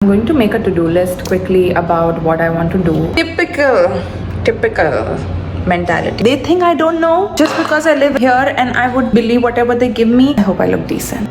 I'm going to make a to-do list quickly about what I want to do. Typical mentality. They think I don't know just because I live here and I would believe whatever they give me. I hope I look decent.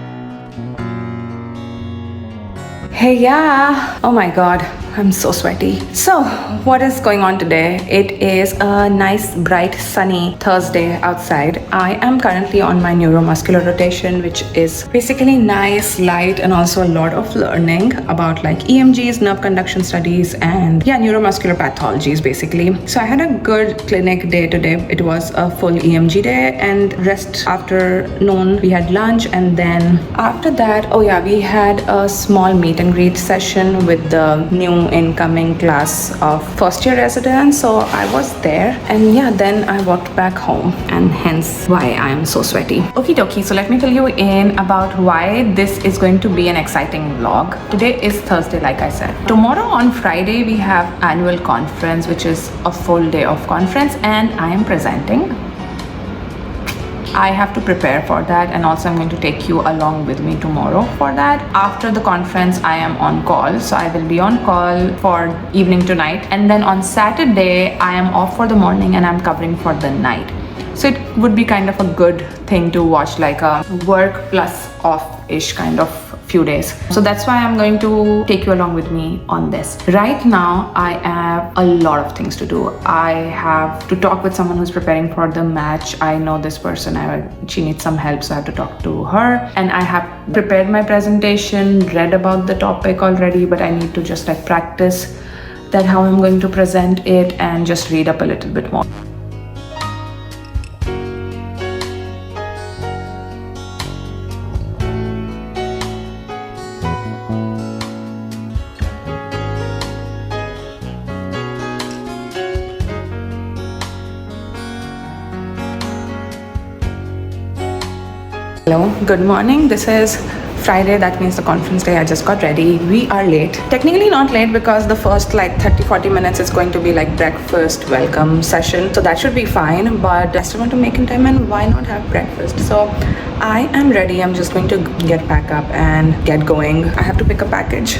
Hey, yeah. Oh my god, I'm so sweaty. So, what is going on today? It is a nice, bright, sunny Thursday outside. I am currently on my neuromuscular rotation, which is basically nice, light, and also a lot of learning about like EMGs, nerve conduction studies, and yeah, neuromuscular pathologies basically. So I had a good clinic day today. It was a full EMG day, and rest afternoon we had lunch, and then after that, oh yeah, we had a small meet and greet session with the new incoming class of first year residents. So I was there, and yeah, then I walked back home, and hence why I am so sweaty. Okie dokie, so let me fill you in about why this is going to be an exciting vlog. Today is Thursday, like I said. Tomorrow on Friday we have annual conference, which is a full day of conference, and I am presenting. I have to prepare for that, and also I'm going to take you along with me tomorrow for that. After the conference I am on call, so I will be on call for evening to night, and then on Saturday I am off for the morning and I'm covering for the night. So it would be kind of a good thing to watch, like a work plus off-ish kind of few days. So that's why I'm going to take you along with me on this. Right now I have a lot of things to do. I have to talk with someone who's preparing for the match. I know this person, she needs some help, so I have to talk to her. And I have prepared my presentation, read about the topic already, but I need to just like practice that how I'm going to present it and just read up a little bit more. Hello, good morning. This is Friday, that means the conference day. I just got ready. We are late. Technically not late because the first like 30-40 minutes is going to be like breakfast welcome session. So that should be fine, but I still want to make in time, and why not have breakfast? So I am ready. I'm just going to get back up and get going. I have to pick a package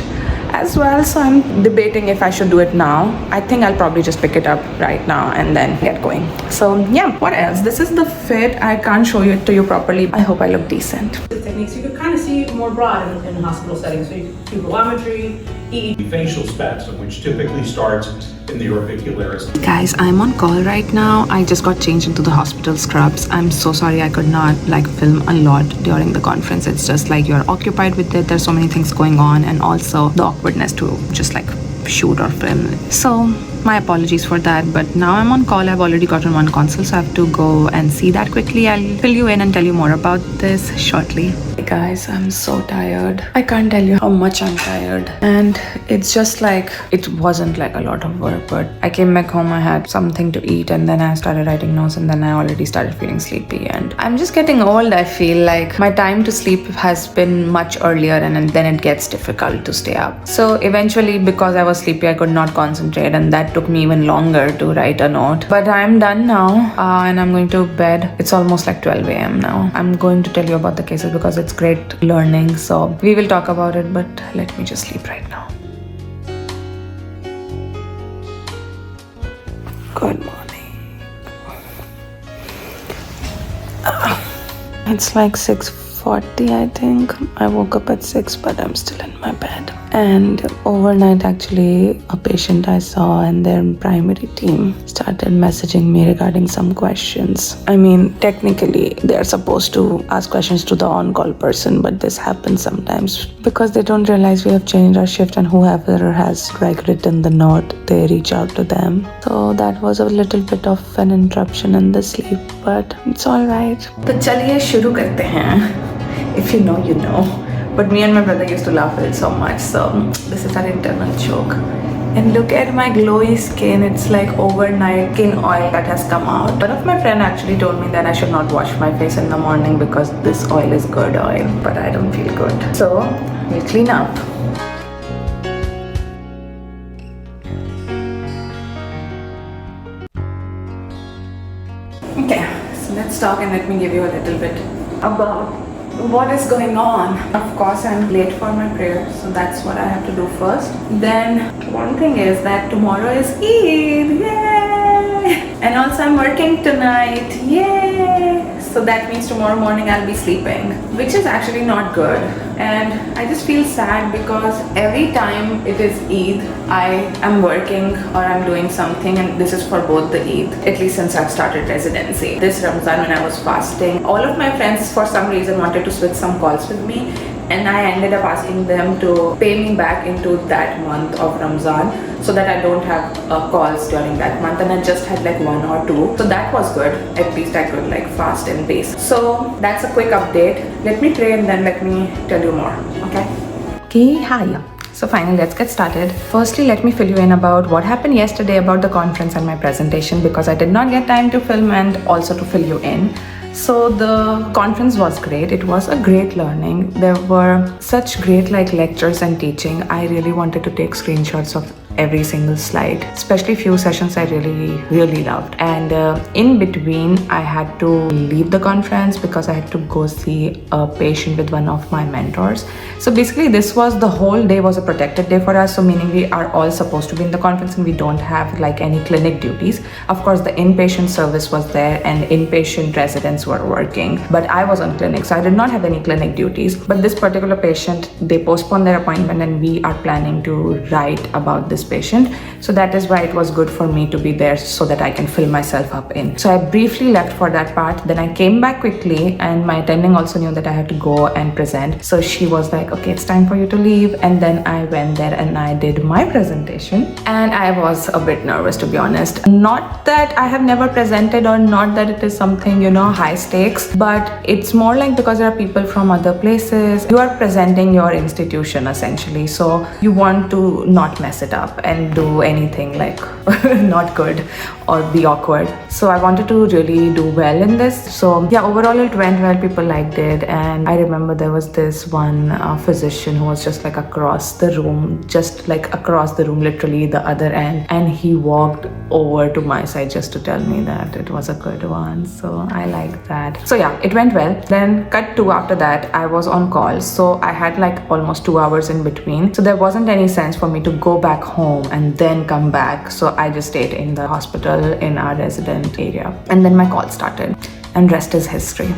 as well, so I'm debating if I should do it now. I think I'll probably just pick it up right now and then get going. So yeah, what else? This is the fit. I can't show it to you properly. I hope I look decent. The techniques you could kind of see more broad in hospital settings. So you do vellometry, EEG. Facial spasm, which typically starts in the orbicularis. Guys, I'm on call right now. I just got changed into the hospital scrubs. I'm so sorry I could not like film a lot during the conference. It's just like you're occupied with it. There's so many things going on, and also the awkwardness to just like shoot or film. So my apologies for that, but now I'm on call. I've already gotten one consult, so I have to go and see that quickly. I'll fill you in and tell you more about this shortly. Hey guys, I'm so tired. I can't tell you how much I'm tired, and it's just like it wasn't like a lot of work, but I came back home, I had something to eat, and then I started writing notes, and then I already started feeling sleepy, and I'm just getting old. I feel like my time to sleep has been much earlier, and then it gets difficult to stay up. So eventually, because I was sleepy, I could not concentrate, and that took me even longer to write a note. But I'm done now, and I'm going to bed. It's almost like 12 a.m. now. I'm going to tell you about the cases because it's great learning, so we will talk about it, but let me just sleep right now. Good morning. It's like 6:40, I think. I woke up at 6, but I'm still in my bed. And overnight, actually, a patient I saw and their primary team started messaging me regarding some questions. I mean, technically, they're supposed to ask questions to the on-call person, but this happens sometimes because they don't realize we have changed our shift, and whoever has like written the note, they reach out to them. So that was a little bit of an interruption in the sleep, but it's all right. तो चलिए शुरू करते हैं. If you know, you know. But me and my brother used to laugh at it so much, so this is our internal joke. And look at my glowy skin. It's like overnight skin oil that has come out. One of my friends actually told me that I should not wash my face in the morning because this oil is good oil, but I don't feel good. So we'll clean up. Okay, so let's talk, and let me give you a little bit about what is going on? Of course, I'm late for my prayer, so that's what I have to do first. Then one thing is that tomorrow is Eid, yay! And also I'm working tonight, yay! So that means tomorrow morning I'll be sleeping, which is actually not good. And I just feel sad because every time it is Eid, I am working or I'm doing something, and this is for both the Eid, at least since I've started residency. This Ramzan when I was fasting, all of my friends for some reason wanted to switch some calls with me, and I ended up asking them to pay me back into that month of Ramzan so that I don't have calls during that month, and I just had like 1 or 2. So that was good. At least I could like fast in peace. So that's a quick update. Let me pray and then let me tell you more, okay? Okay, hi. So finally, let's get started. Firstly, let me fill you in about what happened yesterday about the conference and my presentation, because I did not get time to film and also to fill you in. So the conference was great. It was a great learning. There were such great lectures and teaching. I really wanted to take screenshots of every single slide, especially few sessions I really loved. And in between I had to leave the conference because I had to go see a patient with one of my mentors. So basically this was, the whole day was a protected day for us, so meaning we are all supposed to be in the conference and we don't have like any clinic duties. Of course the inpatient service was there and inpatient residents were working, but I was on clinic, so I did not have any clinic duties. But this particular patient, they postponed their appointment and we are planning to write about this patient, so that is why it was good for me to be there so that I can fill myself up in. So I briefly left for that part, then I came back quickly, and my attending also knew that I had to go and present, so she was like, okay, it's time for you to leave. And then I went there and I did my presentation, and I was a bit nervous, to be honest. Not that I have never presented or not that it is something, you know, high stakes, but it's more like because there are people from other places, you are presenting your institution essentially, so you want to not mess it up and do anything like not good or be awkward. So I wanted to really do well in this. So yeah, overall it went well, people liked it. And I remember there was this one physician who was just like across the room, literally the other end, and he walked over to my side just to tell me that it was a good one. So I liked that. So yeah, it went well. Then cut to, after that I was on call, so I had like almost 2 hours in between, so there wasn't any sense for me to go back home and then come back. So I just stayed in the hospital in our resident area, and then my call started, and rest is history.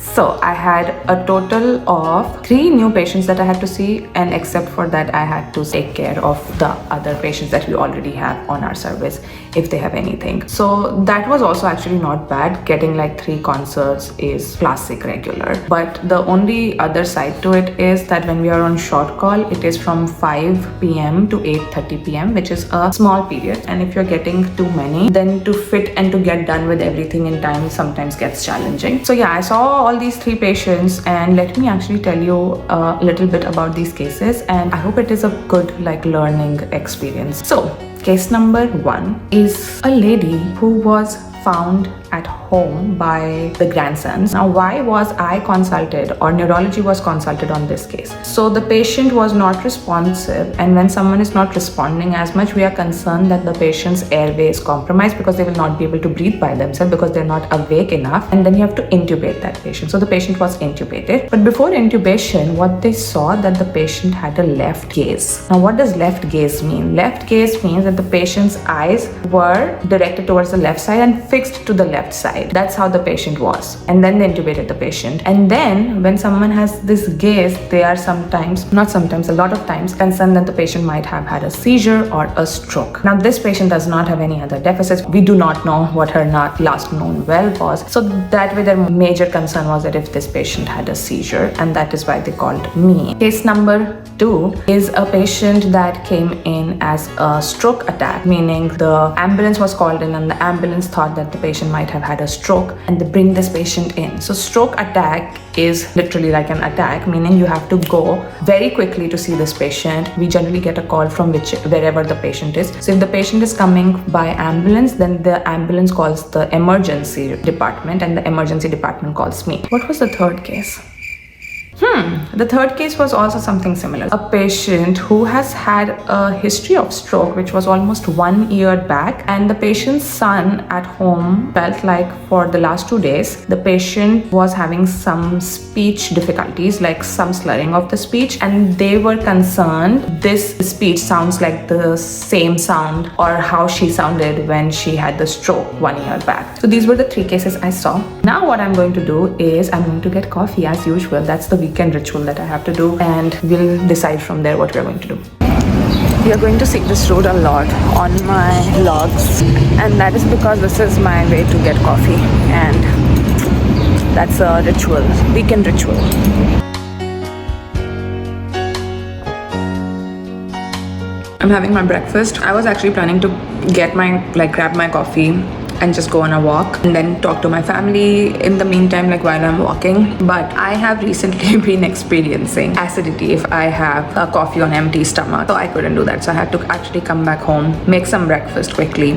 So I had a total of 3 new patients that I had to see, and except for that I had to take care of the other patients that we already have on our service if they have anything. So that was also actually not bad. Getting like 3 consults is classic regular, but the only other side to it is that when we are on short call, it is from 5 p.m. to 8:30 p.m., which is a small period, and if you're getting too many, then to fit and to get done with everything in time sometimes gets challenging. So yeah, I saw all these 3 patients, and let me actually tell you a little bit about these cases, and I hope it is a good like learning experience. So case number 1 is a lady who was found at home by the grandsons. Now, why was I consulted or neurology was consulted on this case? So the patient was not responsive, and when someone is not responding as much, we are concerned that the patient's airway is compromised because they will not be able to breathe by themselves because they're not awake enough, and then you have to intubate that patient. So the patient was intubated, but before intubation, what they saw that the patient had a left gaze. Now, what does left gaze mean? Left gaze means that the patient's eyes were directed towards the left side and fixed to the left side. That's how the patient was. And then they intubated the patient. And then when someone has this gaze, they are a lot of times concerned that the patient might have had a seizure or a stroke. Now, this patient does not have any other deficits. We do not know what her last known well was. So that way their major concern was that if this patient had a seizure, and that is why they called me. Case number 2 is a patient that came in as a stroke attack, meaning the ambulance was called in and the ambulance thought that the patient might have had a stroke, and they bring this patient in. So stroke attack is literally like an attack, meaning you have to go very quickly to see this patient. We generally get a call from wherever the patient is. So if the patient is coming by ambulance, then the ambulance calls the emergency department and the emergency department calls me. What was the third case? The third case was also something similar. A patient who has had a history of stroke, which was almost 1 year back, and the patient's son at home felt like for the last 2 days, the patient was having some speech difficulties, like some slurring of the speech, and they were concerned this speech sounds like the same sound or how she sounded when she had the stroke 1 year back. So these were the 3 cases I saw. Now what I'm going to do is I'm going to get coffee as usual. That's the weekend ritual that I have to do, and we'll decide from there what we're going to do. We are going to see this road a lot on my vlogs, and that is because this is my way to get coffee, and that's a ritual, weekend ritual. I'm having my breakfast. I was actually planning to grab my coffee and just go on a walk and then talk to my family in the meantime, like while I'm walking. But I have recently been experiencing acidity if I have a coffee on empty stomach, so I couldn't do that. So I had to actually come back home, make some breakfast quickly,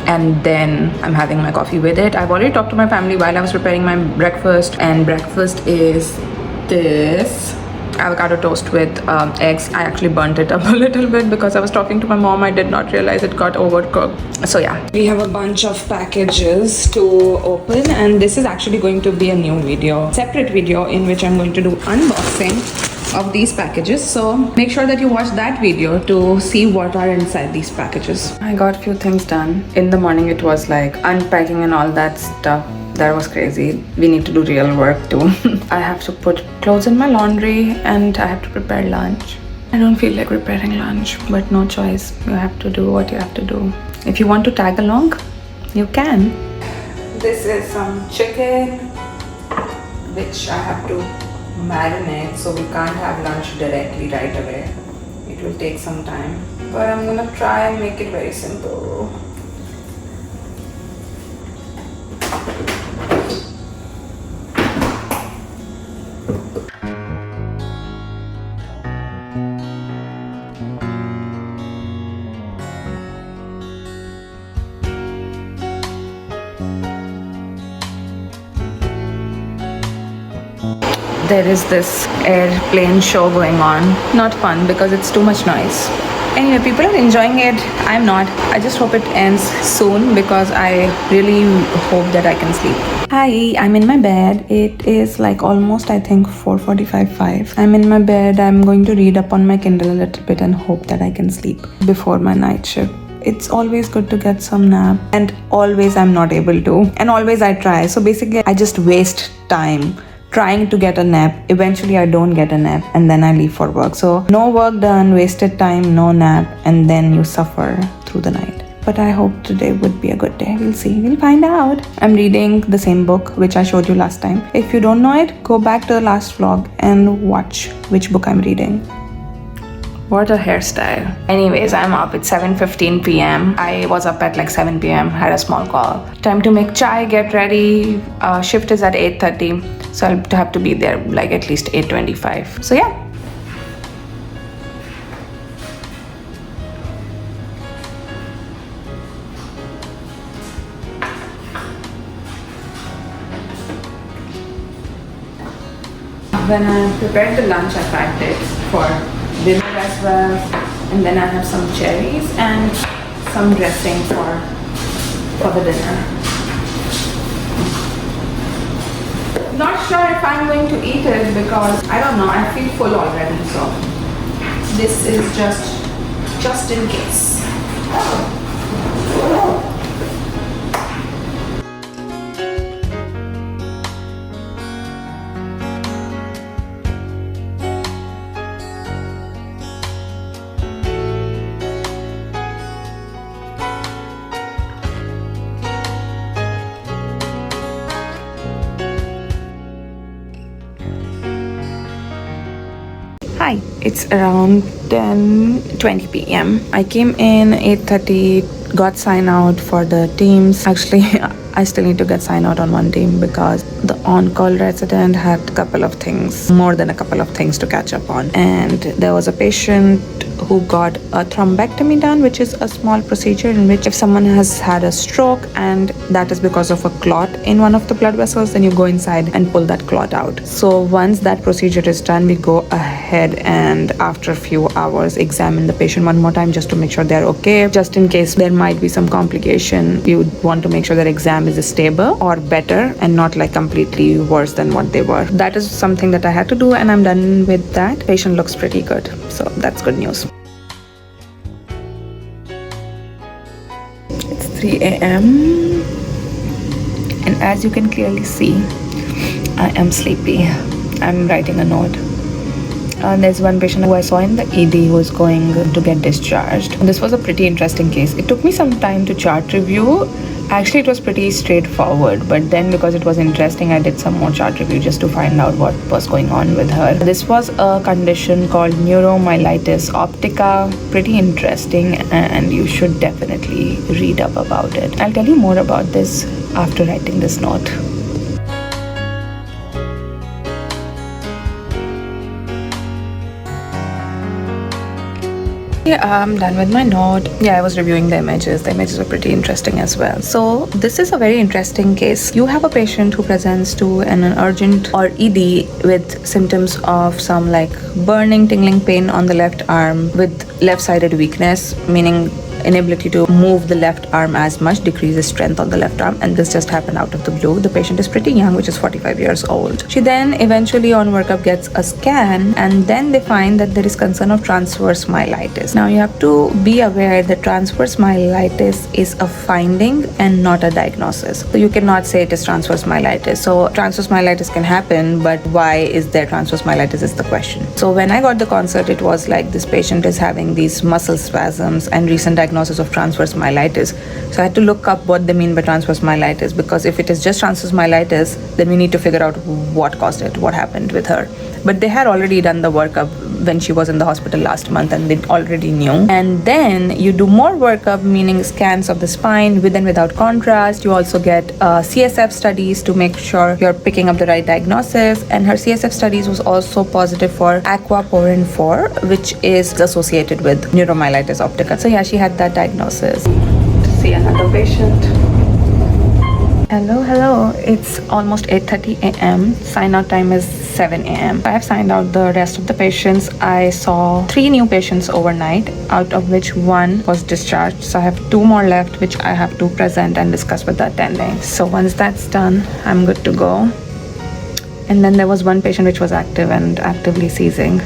and then I'm having my coffee with it. I've already talked to my family while I was preparing my breakfast, and breakfast is this avocado toast with eggs. I actually burnt it up a little bit because I was talking to my mom. I did not realize it got overcooked. So yeah, we have a bunch of packages to open, and this is actually going to be a new video, separate video, in which I'm going to do unboxing of these packages. So make sure that you watch that video to see what are inside these packages. I got a few things done. In the morning it was like unpacking and all that stuff. That was crazy. We need to do real work too. I have to put clothes in my laundry, and I have to prepare lunch. I don't feel like preparing lunch, but no choice. You have to do what you have to do. If you want to tag along, you can. This is some chicken, which I have to marinate, so we can't have lunch directly right away. It will take some time, but I'm gonna try and make it very simple. There is this airplane show going on. Not fun because it's too much noise. Anyway, people are enjoying it. I'm not. I just hope it ends soon because I really hope that I can sleep. Hi, I'm in my bed. It is like almost, I think, 4:45. I'm in my bed. I'm going to read up on my Kindle a little bit and hope that I can sleep before my night shift. It's always good to get some nap, and always I'm not able to, and always I try. So basically I just waste time trying to get a nap. Eventually I don't get a nap, and then I leave for work. So no work done, wasted time, no nap, and then you suffer through the night. But I hope today would be a good day. We'll see. We'll find out. I'm reading the same book which I showed you last time. If you don't know it, go back to the last vlog and watch which book I'm reading. What a hairstyle. Anyways, I'm up. It's 7:15 p.m. I was up at like 7 p.m. Had a small call. Time to make chai, get ready. Shift is at 8:30. So I'll have to be there like at least 8:25. So yeah. When I prepared the lunch, I packed it for dinner as well, and then I have some cherries and some dressing for the dinner. Not sure if I'm going to eat it because I don't know, I feel full already, so this is just in case. Hi, it's around 10:20 p.m. I came in 8:30, got sign out for the teams. Actually, I still need to get sign out on one team because the on-call resident had a couple of things, more than a couple of things to catch up on. And there was a patient who got a thrombectomy done, which is a small procedure in which if someone has had a stroke and that is because of a clot in one of the blood vessels, then you go inside and pull that clot out. So once that procedure is done, we go ahead and after a few hours examine the patient one more time just to make sure they're okay. Just in case there might be some complication, you would want to make sure that exam is stable or better and not like completely worse than what they were. That is something that I had to do, and I'm done with that. Patient looks pretty good, so that's good news. It's 3 a.m. and as you can clearly see, I am sleepy. I'm writing a note. There's one patient who I saw in the ED who was going to get discharged. This was a pretty interesting case. It took me some time to chart review. Actually, it was pretty straightforward, but then because it was interesting, I did some more chart review just to find out what was going on with her. This was a condition called neuromyelitis optica. Pretty interesting, and you should definitely read up about it. I'll tell you more about this after writing this note. Yeah, I'm done with my note. Yeah, I was reviewing the images. The images were pretty interesting as well. So this is a very interesting case. You have a patient who presents to an urgent or ED with symptoms of some like burning, tingling pain on the left arm with left-sided weakness, meaning inability to move the left arm as much, decreases strength on the left arm, and this just happened out of the blue. The patient is pretty young, which is 45 years old. She then eventually on workup gets a scan, and then they find that there is concern of transverse myelitis. Now you have to be aware that transverse myelitis is a finding and not a diagnosis. So you cannot say it is transverse myelitis. So transverse myelitis can happen, but why is there transverse myelitis is the question. So when I got the consult, it was like this patient is having these muscle spasms and recent diagnosis of transverse myelitis. So I had to look up what they mean by transverse myelitis, because if it is just transverse myelitis, then we need to figure out what caused it, what happened with her. But they had already done the workup when she was in the hospital last month, and they already knew. And then you do more workup, meaning scans of the spine with and without contrast. You also get CSF studies to make sure you're picking up the right diagnosis. And her CSF studies was also positive for aquaporin 4, which is associated with neuromyelitis optica. So yeah, she had that diagnosis. See another patient. Hello. It's almost 8:30 a.m. Sign out time is 7 a.m. I have signed out the rest of the patients. I saw 3 new patients overnight, out of which 1 was discharged. So I have 2 more left, which I have to present and discuss with the attending. So once that's done, I'm good to go. And then there was 1 patient which was active and actively seizing.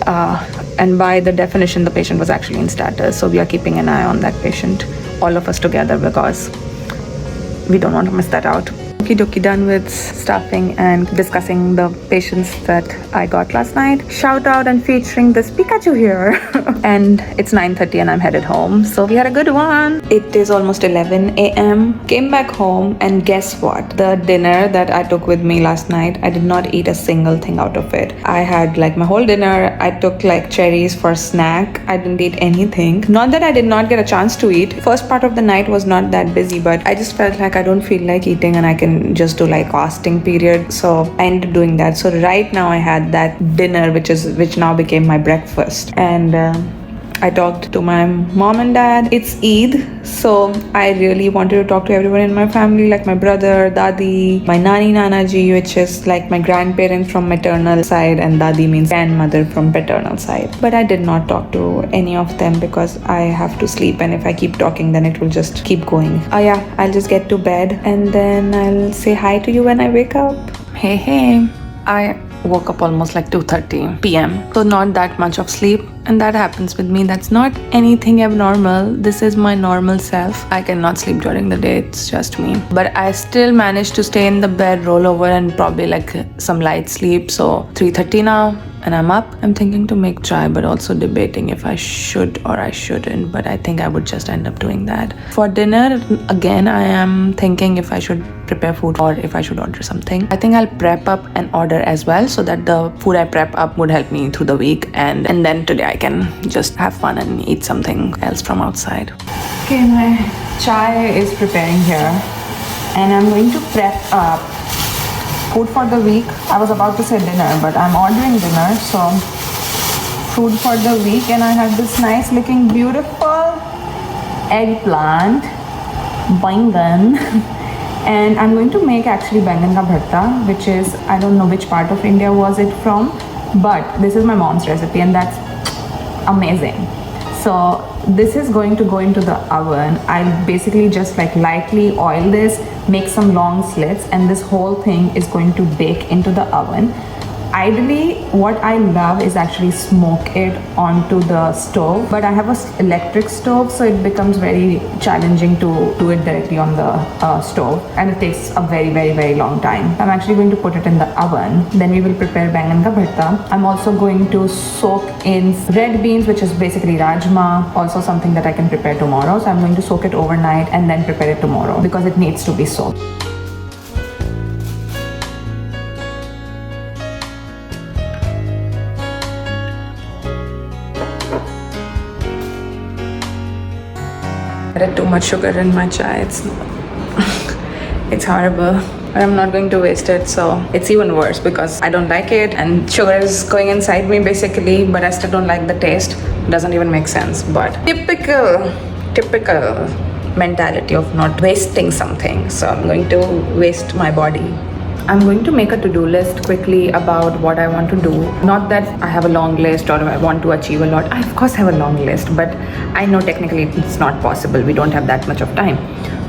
And by the definition, the patient was actually in status. So we are keeping an eye on that patient, all of us together, because we don't want to miss that out. Okie dokie, done with staffing and discussing the patients that I got last night. Shout out and featuring this Pikachu here. And it's 9:30 and I'm headed home. So we had a good one. It is almost 11 a.m. Came back home and guess what? The dinner that I took with me last night, I did not eat a single thing out of it. I had like my whole dinner. I took like cherries for snack. I didn't eat anything. Not that I did not get a chance to eat. First part of the night was not that busy, but I just felt like I don't feel like eating and I can just do like fasting period. So I ended up doing that. So right now I had that dinner, which now became my breakfast. And I talked to my mom and dad. It's Eid, so I really wanted to talk to everyone in my family, like my brother, Dadi, my Nani Nanaji, which is like my grandparents from maternal side, and Dadi means grandmother from paternal side. But I did not talk to any of them because I have to sleep, and if I keep talking, then it will just keep going. Yeah, I'll just get to bed and then I'll say hi to you when I wake up. Hey. I woke up almost like 2:30 p.m. So not that much of sleep, and that happens with me. That's not anything abnormal. This is my normal self. I cannot sleep during the day. It's just me. But I still managed to stay in the bed, roll over, and probably like some light sleep. So 3:30 now. And I'm up. I'm thinking to make chai, but also debating if I should or I shouldn't. But I think I would just end up doing that. For dinner, again, I am thinking if I should prepare food or if I should order something. I think I'll prep up and order as well, so that the food I prep up would help me through the week. And then today I can just have fun and eat something else from outside. Okay, my chai is preparing here. And I'm going to prep up food for the week. I was about to say dinner, but I'm ordering dinner, so food for the week, and I have this nice looking beautiful eggplant, bangan, and I'm going to make actually bangan ka bharta, which is, I don't know which part of India was it from, but this is my mom's recipe and that's amazing. So this is going to go into the oven. I'll basically just like lightly oil this, make some long slits, and this whole thing is going to bake into the oven. Ideally, what I love is actually smoke it onto the stove, but I have an electric stove, so it becomes very challenging to do it directly on the stove, and it takes a very long time. I'm actually going to put it in the oven. Then we will prepare bangan ka bharta. I'm also going to soak in red beans, which is basically rajma, also something that I can prepare tomorrow. So I'm going to soak it overnight and then prepare it tomorrow because it needs to be soaked. I added too much sugar in my chai. It's horrible, but I'm not going to waste it, so it's even worse because I don't like it and sugar is going inside me basically, but I still don't like the taste. Doesn't even make sense, but typical mentality of not wasting something. So I'm going to waste my body. I'm going to make a to-do list quickly about what I want to do. Not that I have a long list or I want to achieve a lot. I of course have a long list, but I know technically it's not possible. We don't have that much of time.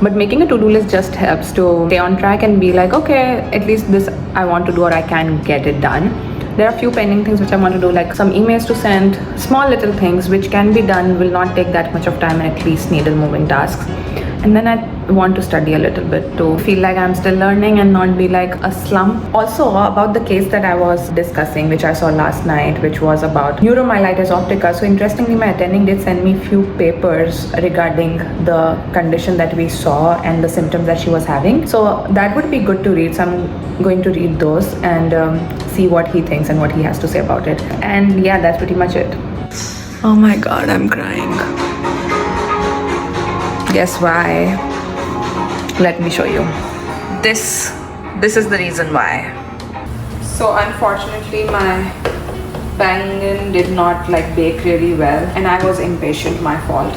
But making a to-do list just helps to stay on track and be like, okay, at least this I want to do or I can get it done. There are a few pending things which I want to do, like some emails to send, small little things which can be done, will not take that much of time and at least needle moving tasks. And then I want to study a little bit to feel like I'm still learning and not be like a slump. Also about the case that I was discussing, which I saw last night, which was about neuromyelitis optica. So interestingly, my attending did send me few papers regarding the condition that we saw and the symptoms that she was having. So that would be good to read. So I'm going to read those and see what he thinks and what he has to say about it. And yeah, that's pretty much it. Oh my god, I'm crying. Guess why? Let me show you. This is the reason why. So unfortunately my bangan did not like bake really well and I was impatient, my fault.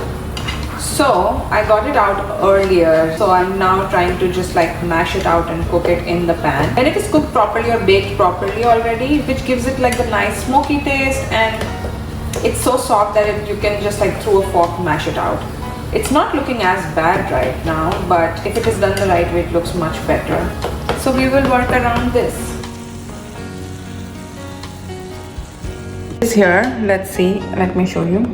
So I got it out earlier, so I'm now trying to just like mash it out and cook it in the pan. And it is cooked properly or baked properly already, which gives it like the nice smoky taste, and it's so soft that you can just like through a fork mash it out. It's not looking as bad right now, but if it is done the right way, it looks much better. So we will work around this. This here, let's see, let me show you.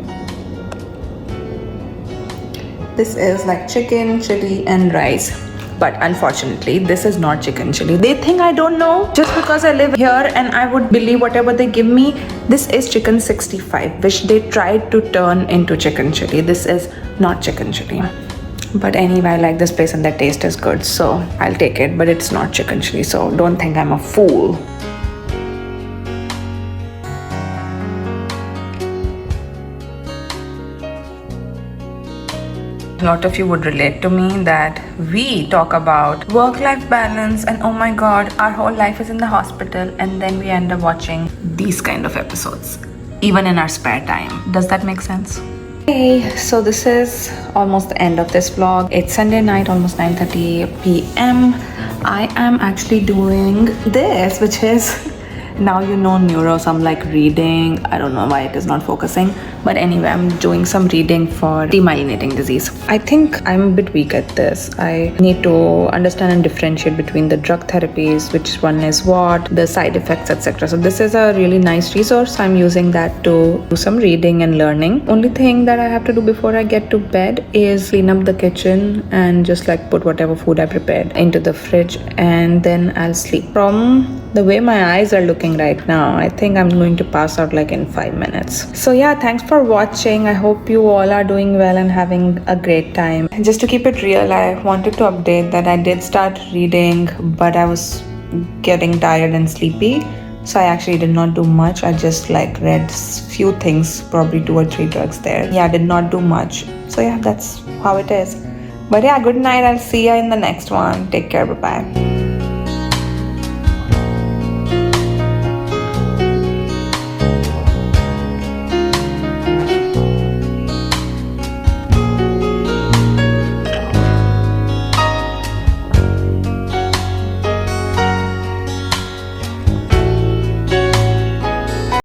This is like chicken, chili and rice. But unfortunately, this is not chicken chili. They think I don't know just because I live here and I would believe whatever they give me. This is chicken 65, which they tried to turn into chicken chili. This is not chicken chili. But anyway, I like this place and the taste is good, so I'll take it, but it's not chicken chili, so don't think I'm a fool. A lot of you would relate to me that we talk about work-life balance and oh my god, our whole life is in the hospital, and then we end up watching these kind of episodes even in our spare time. Does that make sense? Hey, so this is almost the end of this vlog. It's Sunday night, almost 9:30 p.m. I am actually doing this, which is now you know neuro, so I'm like reading. I don't know why it is not focusing, but anyway, I'm doing some reading for demyelinating disease. I think I'm a bit weak at this. I need to understand and differentiate between the drug therapies, which one is what, the side effects, etc. So this is a really nice resource. I'm using that to do some reading and learning. Only thing that I have to do before I get to bed is clean up the kitchen and just like put whatever food I prepared into the fridge, and then I'll sleep. From the way my eyes are looking right now, I think I'm going to pass out like in 5 minutes. So yeah, thanks for watching. I hope you all are doing well and having a great time. Just to keep it real, I wanted to update that I did start reading, but I was getting tired and sleepy, so I actually did not do much. I just like read few things, probably 2 or 3 drugs there. Yeah, I did not do much. So yeah, that's how it is. But yeah, good night. I'll see you in the next one. Take care. Bye-bye.